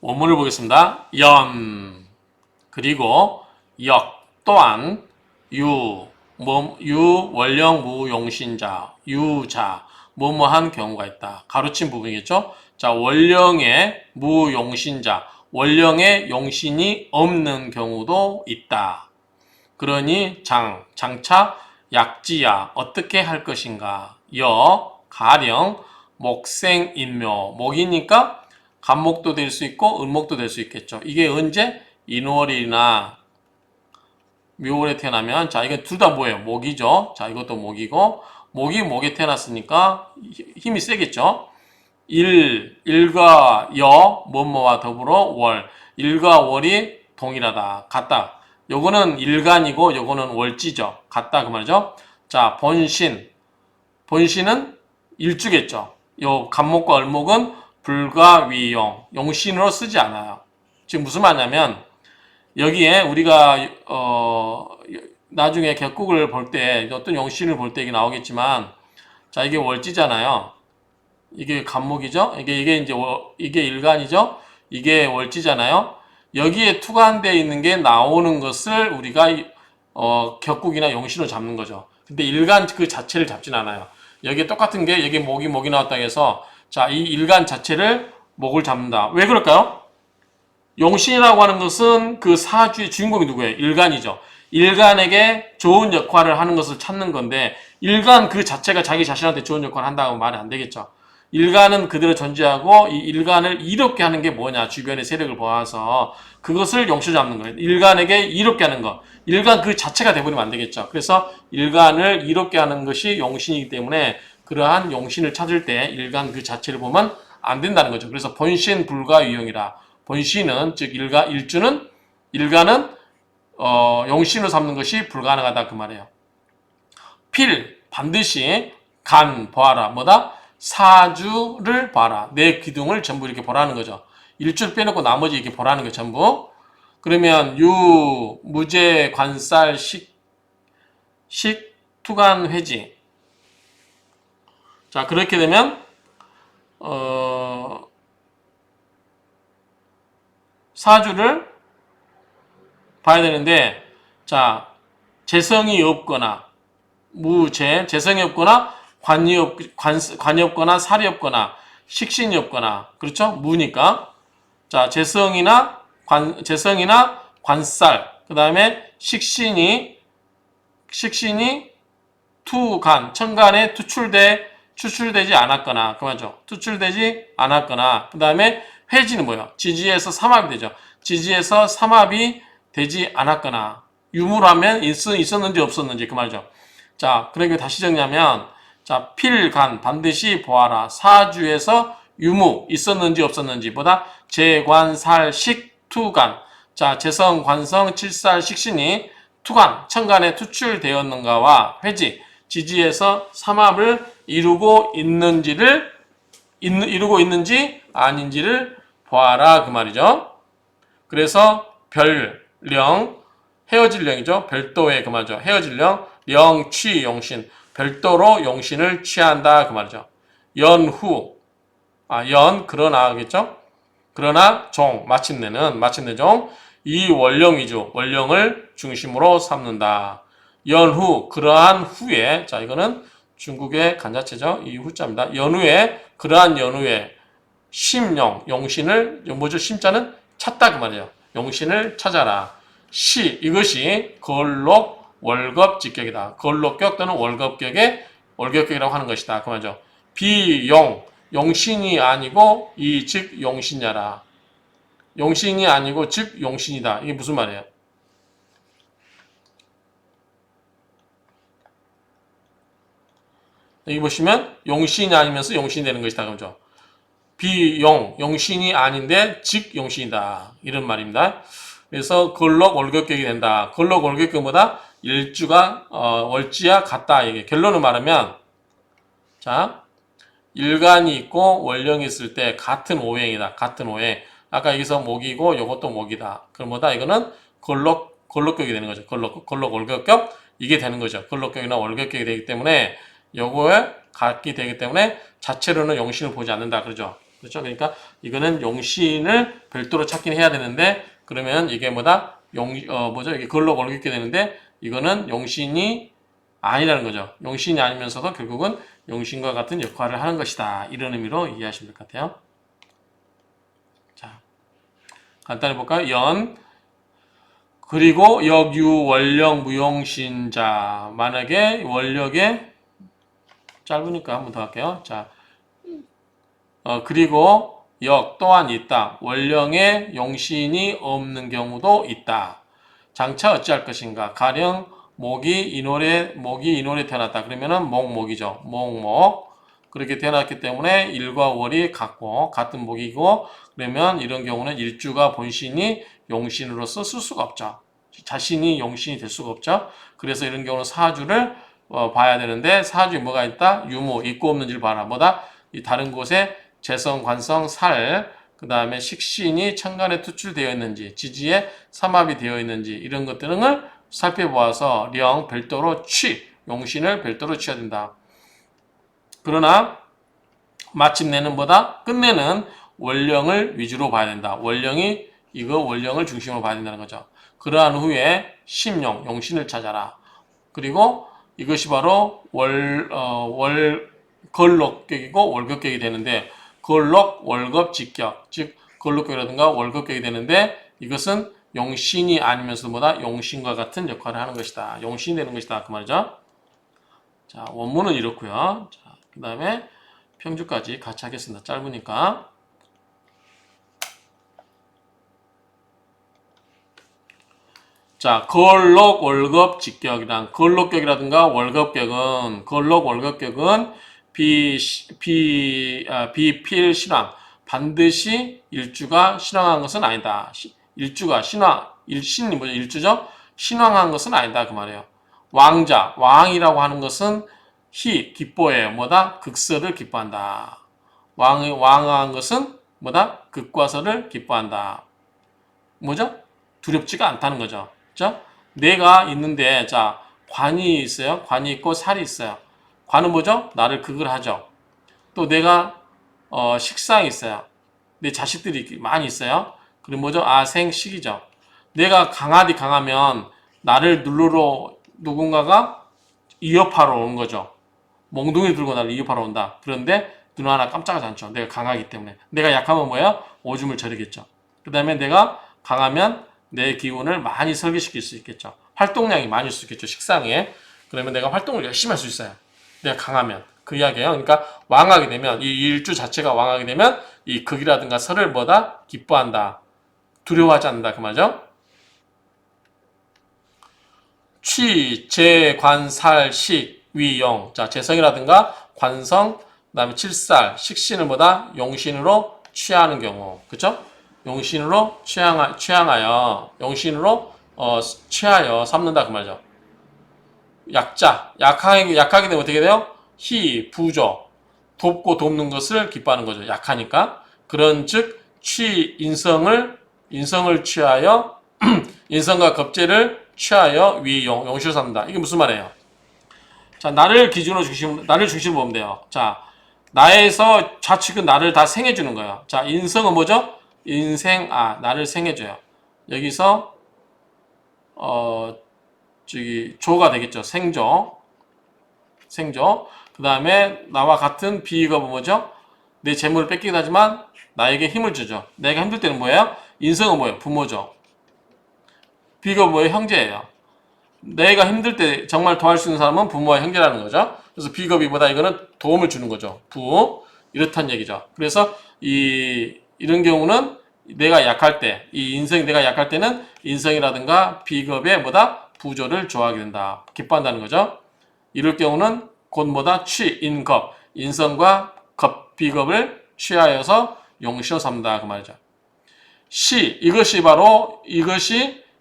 원문을 보겠습니다. 연 그리고 역 또한 유 원령 무용신자 유자 뭐뭐한 경우가 있다. 가로친 부분이겠죠. 자, 원령의 무용신자 원령의 용신이 없는 경우도 있다. 그러니 장차 약지야 어떻게 할 것인가. 가령 목생인묘 목이니까 간목도 될 수 있고 을목도 될 수 있겠죠. 이게 언제? 인월이나 묘월에 태어나면, 자, 이건 둘 다 뭐예요? 목이죠. 자, 이것도 목이고, 목에 태어났으니까 힘이 세겠죠. 일과 뭐뭐와 더불어 월. 일과 월이 동일하다. 같다. 요거는 일간이고, 요거는 월지죠. 같다. 그 말이죠. 자, 본신은 일주겠죠. 요 간목과 을목은 불가위용, 용신으로 쓰지 않아요. 지금 무슨 말이냐면, 여기에 우리가 나중에 격국을 볼 때 어떤 용신을 볼 때 이게 나오겠지만, 자, 이게 월지잖아요. 이게 간목이죠. 이게 이제 이게 일간이죠. 이게 월지잖아요. 여기에 투관되어 있는 게 나오는 것을 우리가 격국이나 용신으로 잡는 거죠. 근데 일간 그 자체를 잡진 않아요. 여기에 똑같은 게 여기 목이 나왔다 해서, 자, 이 일간 자체를 목을 잡는다. 왜 그럴까요? 용신이라고 하는 것은 그 사주의 주인공이 누구예요? 일간이죠. 일간에게 좋은 역할을 하는 것을 찾는 건데, 일간 그 자체가 자기 자신한테 좋은 역할을 한다고 말이 안 되겠죠. 일간은 그대로 존재하고, 이 일간을 이롭게 하는 게 뭐냐? 주변의 세력을 보아서 그것을 용신을 잡는 거예요. 일간에게 이롭게 하는 것. 일간 그 자체가 돼버리면 안 되겠죠. 그래서 일간을 이롭게 하는 것이 용신이기 때문에, 그러한 용신을 찾을 때 일간 그 자체를 보면 안 된다는 거죠. 그래서 본신 불가위용이라. 본신은, 즉 일간은 용신으로 삼는 것이 불가능하다 그 말이에요. 반드시 보아라. 뭐다? 사주를 봐라. 내 기둥을 전부 이렇게 보라는 거죠. 일주를 빼놓고 나머지 이렇게 보라는 거 전부. 그러면 무제 관살 투간 회지. 자, 그렇게 되면 사주를 봐야 되는데, 자, 재성이 없거나 재성이 없거나 관이 없거나 살이 없거나 식신이 없거나, 그렇죠? 무니까. 자, 재성이나 관살, 그 다음에 식신이 투간, 천간에 추출되지 않았거나, 그만죠. 투출되지 않았거나, 그 다음에 회지는 뭐예요? 지지에서 삼합이 되죠. 지지에서 삼합이 되지 않았거나, 유무라면 있었는지 없었는지 그 말이죠. 자, 그러니까 다시 정리하면, 자, 반드시 보아라. 사주에서 유무 있었는지 없었는지 보다 재관살식 투간. 자, 재성, 관성, 칠살, 식신이 투간, 천간에 투출되었는가와 회지, 지지에서 삼합을 이루고 있는지 아닌지를 보아라 그 말이죠. 그래서 별령, 헤어질령이죠. 별도의 그 말이죠. 헤어질령, 영취, 용신, 별도로 용신을 취한다 그 말이죠. 그러나겠죠. 그러나 마침내 이 원령이죠. 원령을 중심으로 삼는다. 그러한 후에, 자, 이거는 중국의 간자체죠. 이 후자입니다. 그러한 연후에 용신을, 뭐죠? 심자는 찾다 그 말이에요. 용신을 찾아라. 이것이 걸록 월겁직격이다. 걸록격 또는 월ገብ격이라고 하는 것이다. 그 말이죠. 용신이 아니고 즉 용신야라. 용신이 아니고 즉 용신이다. 이게 무슨 말이에요? 여기 보시면 용신이 아니면서 용신이 되는 것이다. 그죠? 용신이 아닌데 즉 용신이다. 이런 말입니다. 그래서 걸록 월격격이 된다. 걸록 월격격보다 일주가 월지와 같다. 이게 결론을 말하면, 자, 일간이 있고 월령이 있을 때 같은 오행이다. 같은 오행. 아까 여기서 목이고 요것도 목이다. 그러다 이거는 걸록격이 되는 거죠. 걸록 월격격 이게 되는 거죠. 걸록격이나 월격격이 되기 때문에 요거에 같게 되기 때문에 자체로는 용신을 보지 않는다. 그러죠. 그렇죠? 그러니까 이거는 용신을 별도로 찾긴 해야 되는데 그러면 이게 뭐다? 뭐죠? 이게 걸로 옮기게 되는데 이거는 용신이 아니라는 거죠. 용신이 아니면서도 결국은 용신과 같은 역할을 하는 것이다. 이런 의미로 이해하시면 될 것 같아요. 자, 간단히 볼까요? 연 그리고 역유 원령 무용신자 만약에 원력에 짧으니까 한 번 더 할게요. 자, 그리고 역 또한 있다. 원령에 용신이 없는 경우도 있다. 장차 어찌할 것인가? 가령 목이 인월에 태어났다. 그러면은 목이죠. 목. 그렇게 태어났기 때문에 일과 월이 같은 목이고 그러면 이런 경우는 일주가 본신이 용신으로서 쓸 수가 없죠. 자신이 용신이 될 수가 없죠. 그래서 이런 경우는 사주를 봐야 되는데 사주에 뭐가 있다? 유무 있고 없는지를 봐라. 뭐다? 이 다른 곳에 재성, 관성, 살, 그 다음에 식신이 천간에 투출되어 있는지, 지지에 삼합이 되어 있는지 이런 것들을 살펴보아서 별도로 용신을 별도로 취해야 된다. 그러나 마침내는 뭐다? 끝내는 원령을 위주로 봐야 된다. 원령을 중심으로 봐야 된다는 거죠. 그러한 후에 용신을 찾아라. 그리고 이것이 바로 걸록격이고 월급격이 되는데 걸록, 월급, 직격, 즉 걸록격이라든가 월급격이 되는데 이것은 용신이 아니면서도 뭐다? 용신과 같은 역할을 하는 것이다. 용신이 되는 것이다. 그 말이죠. 자, 원문은 이렇고요. 자, 그 다음에 평주까지 같이 하겠습니다. 짧으니까. 자, 걸록, 월급, 직격이란 걸록격이라든가 월급격은 비필신왕 반드시 일주가 신왕한 것은 아니다. 일주가 일신이 뭐죠? 일주죠? 신왕한 것은 아니다 그 말이에요. 왕이라고 하는 것은 기뻐해요. 뭐다? 극서를 기뻐한다. 왕한 것은 뭐다? 극과서를 기뻐한다. 뭐죠? 두렵지가 않다는 거죠. 그죠? 뇌가 있는데 자 관이 있어요. 관이 있고 살이 있어요. 관은 뭐죠? 나를 극을 하죠. 또 내가 식상이 있어요. 내 자식들이 많이 있어요. 그리고 뭐죠? 생식이죠. 내가 강하면 나를 누르러 누군가가 위협하러 오는 거죠. 몽둥이 들고 나를 위협하러 온다. 그런데 눈 하나 깜짝하지 않죠. 내가 강하기 때문에. 내가 약하면 뭐예요? 오줌을 저리겠죠. 그 다음에 내가 강하면 내 기운을 많이 설계시킬 수 있겠죠. 활동량이 많을 수 있겠죠. 식상에. 그러면 내가 활동을 열심히 할 수 있어요. 내가 강하면. 그 이야기예요. 그러니까 왕하게 되면 이 일주 자체가 왕하게 되면 이 극이라든가 설을 뭐다? 기뻐한다. 두려워하지 않는다. 그 말이죠. 재관살식, 위용. 자, 재성이라든가 관성, 그 다음에 칠살, 식신을 뭐다? 용신으로 취하는 경우. 그쵸? 용신으로 취하여 삼는다. 그 말이죠. 약하게 되면 어떻게 돼요? 부조. 돕고 돕는 것을 기뻐하는 거죠. 약하니까. 그런 즉, 인성을 취하여, 인성과 겁재를 취하여 용시로 삼는다. 이게 무슨 말이에요? 자, 나를 중심으로 보면 돼요. 자, 나에서 좌측은 나를 다 생해주는 거예요. 자, 인성은 뭐죠? 나를 생해줘요. 여기서, 조가 되겠죠. 생조. 그 다음에 나와 같은 비겁은 뭐죠? 내 재물을 뺏기긴 하지만 나에게 힘을 주죠. 내가 힘들 때는 뭐예요? 인성은 뭐예요? 부모죠. 비겁은 뭐예요? 형제예요. 내가 힘들 때 정말 도와줄 수 있는 사람은 부모와 형제라는 거죠. 그래서 비겁이보다 이거는 도움을 주는 거죠. 이렇다는 얘기죠. 그래서 이런 경우는 내가 약할 때, 내가 약할 때는 인성이라든가 비겁의 부조를 좋아하게 된다. 기뻐한다는 거죠. 이럴 경우는 곧 인성과 비겁을 취하여서 용시로 삼다. 그 말이죠.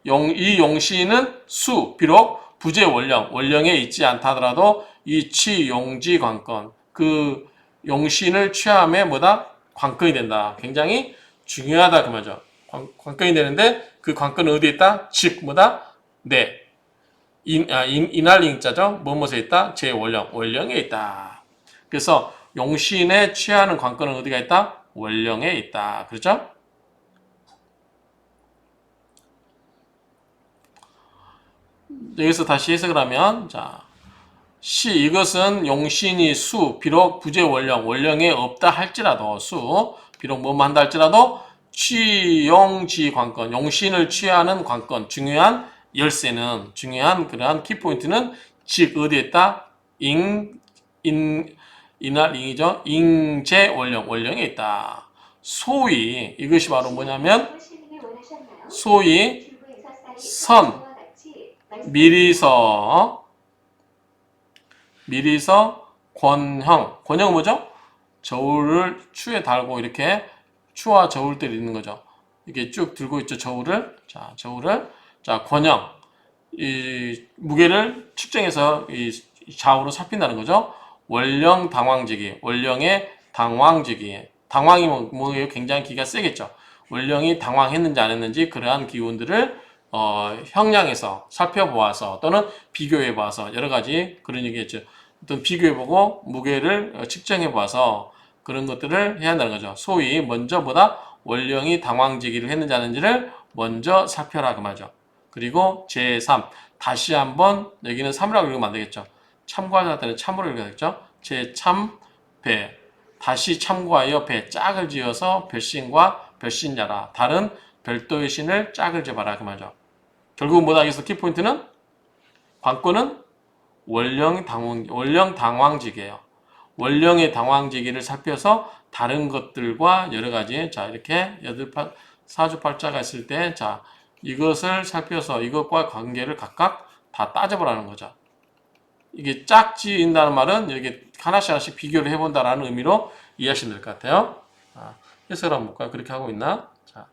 이 용시는 비록 부재 원령에 있지 않다 하더라도 이 용지 관건, 그 용신을 취함에 관건이 된다. 굉장히 중요하다. 그 말이죠. 관건이 되는데 그 관건은 어디에 있다? 즉, 인할링자죠. 무엇에 있다? 원령에 있다. 그래서 용신에 취하는 관건은 어디가 있다? 원령에 있다. 그렇죠? 여기서 다시 해석을 하면, 자, 이것은 용신이 비록 부재 원령에 없다 할지라도, 비록 뭐뭐 한다 할지라도, 취용지 관건, 용신을 취하는 관건, 중요한 열쇠는, 중요한 그러한 키포인트는, 즉, 어디에 있다? 이날잉이죠? 잉제 원령에 있다. 소위, 이것이 바로 뭐냐면, 소위, 미리서 권형은 뭐죠? 저울을 추에 달고 이렇게 추와 저울들이 있는 거죠. 이렇게 쭉 들고 있죠. 저울을. 자, 권형. 이 무게를 측정해서 이 좌우로 살핀다는 거죠. 원령 당왕지기. 원령의 당왕지기. 당왕이면 뭐예요? 굉장히 기가 세겠죠. 원령이 당왕했는지 안 했는지 그러한 기운들을 형량에서 살펴보아서 또는 비교해봐서 여러 가지 그런 얘기겠죠. 어떤 비교해보고 무게를 측정해봐서 그런 것들을 해야 한다는 거죠. 소위 먼저 보다 원령이 당왕지기를 했는지 안 했는지를 먼저 살펴라 그 말이죠. 그리고 제3 다시 한번 여기는 3이라고 읽으면 안 되겠죠. 참고할 때는 참으로 읽어야겠죠. 제3배 다시 참고하여 배 짝을 지어서 별신과 별신자라 다른 별도의 신을 짝을 지어봐라 그 말이죠. 결국 뭐다 여기서 키포인트는 관건은 원령 당왕지기예요. 원령의 당왕지기를 살펴서 다른 것들과 여러 가지 자 이렇게 사주팔자가 있을 때 자 이것을 살펴서 이것과 관계를 각각 다 따져보라는 거죠. 이게 짝지인다는 말은 여기 하나씩 비교를 해본다라는 의미로 이해하시면 될 것 같아요. 해석을 한번 볼까요? 그렇게 하고 있나? 자,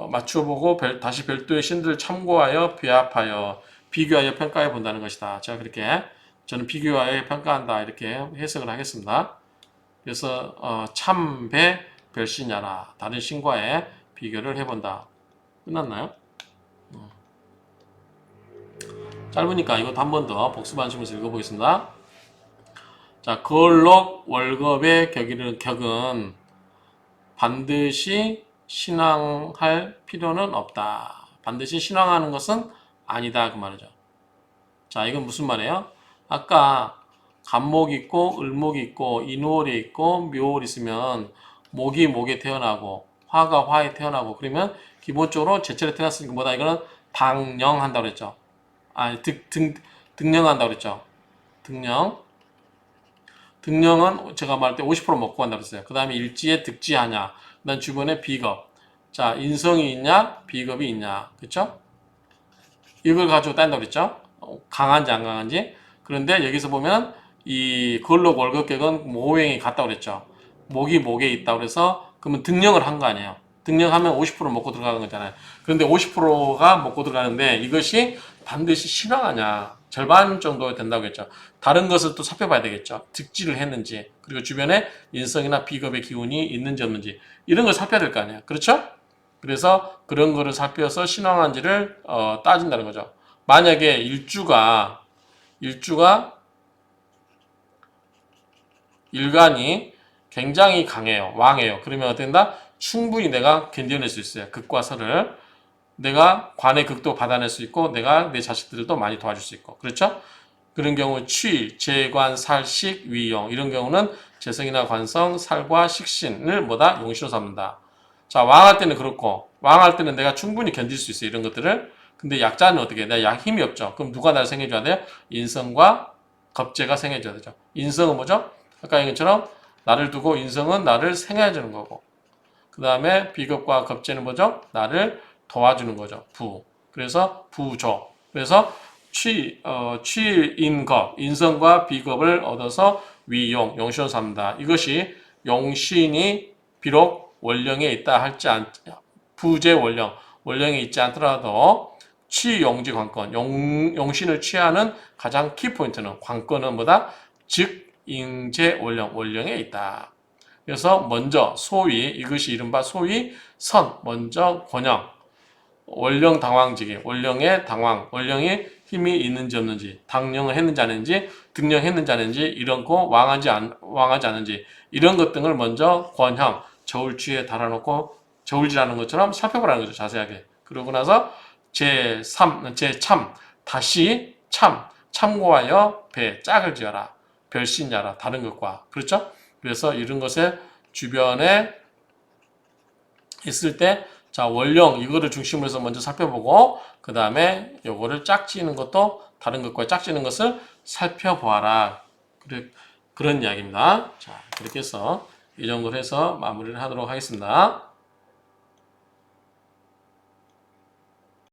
맞춰보고 다시 별도의 신들을 참고하여 비합하여 비교하여 평가해 본다는 것이다. 제가 그렇게 저는 비교하여 평가한다 이렇게 해석을 하겠습니다. 그래서 참배 별신야라 다른 신과의 비교를 해본다. 끝났나요? 짧으니까 이것도 한 번 더 복습하시면서 읽어보겠습니다. 자, 거울록 월급의 격은 반드시 신앙할 필요는 없다. 반드시 신앙하는 것은 아니다 그 말이죠. 자, 이건 무슨 말이에요? 아까 간목 있고 을목 있고 인월이 있고 묘월 있으면 목이 목에 태어나고 화가 화에 태어나고 그러면 기본적으로 제철에 태어났으니까 뭐다 이거는 당령한다고 그랬죠. 아니 등령한다고 그랬죠. 등령은 제가 말할 때 50% 먹고 간다고 그랬어요. 그 다음에 일지에 득지하냐. 그 다음 주변에 비겁. 자, 인성이 있냐 비겁이 있냐. 그쵸? 이걸 가지고 딴다고 그랬죠. 강한지 안 강한지. 그런데 여기서 보면 이 걸록 월급격은 모호행이 같다고 그랬죠. 목이 목에 있다고 그래서 그러면 등령을 한 거 아니에요. 등령하면 50% 먹고 들어가는 거잖아요. 그런데 50%가 먹고 들어가는데 이것이 반드시 신앙하냐. 절반 정도 된다고 했죠. 다른 것을 또 살펴봐야 되겠죠. 득지를 했는지 그리고 주변에 인성이나 비겁의 기운이 있는지 없는지 이런 걸 살펴야 될 거 아니에요. 그렇죠? 그래서 그런 거를 살펴서 신앙한지를 따진다는 거죠. 만약에 일주가 일간이 굉장히 강해요. 왕해요. 그러면 어떻게 된다? 충분히 내가 견뎌낼 수 있어요. 극과 설을. 내가 관의 극도 받아낼 수 있고 내가 내 자식들도 많이 도와줄 수 있고. 그렇죠? 그런 경우 재관, 살식, 위용 이런 경우는 재성이나 관성, 살과 식신을 뭐다? 용신으로 삼는다. 자, 왕할 때는 그렇고 왕할 때는 내가 충분히 견딜 수 있어요. 이런 것들을. 근데 약자는 어떻게 해? 내가 힘이 없죠. 그럼 누가 나를 생해줘야 돼요? 인성과 겁재가 생해줘야 되죠. 인성은 뭐죠? 아까 얘기한 것처럼 나를 두고 인성은 나를 생해주는 거고 그 다음에 비겁과 겁재는 뭐죠? 나를 도와주는 거죠. 그래서 부조. 그래서 취인겁, 인성과 비겁을 얻어서 용신으로 삼는다. 이것이 용신이 비록 원령에 있다 할지 부재 원령에 있지 않더라도 취용지 관건, 용신을 취하는 가장 키포인트는 관건은 뭐다? 즉 잉제 원령에 있다. 그래서 먼저 소위 이것이 이른바 소위 먼저 권형 원령 당황지기, 원령의 당황, 원령이 힘이 있는지 없는지, 당령을 했는지 안 했는지, 등령했는지 안 했는지, 이런 거 왕하지 않은지, 이런 것 등을 먼저 권형, 저울추에 달아놓고 저울질하는 것처럼 살펴보라는 거죠, 자세하게. 그러고 나서 제3, 다시 참고하여 배, 짝을 지어라. 별신야라, 다른 것과. 그렇죠? 그래서 이런 것에 주변에 있을 때, 자, 원령, 이거를 중심으로 해서 먼저 살펴보고, 그 다음에 요거를 짝지는 것도 다른 것과 짝지는 것을 살펴보아라. 그런 이야기입니다. 자, 그렇게 해서 이 정도로 해서 마무리를 하도록 하겠습니다.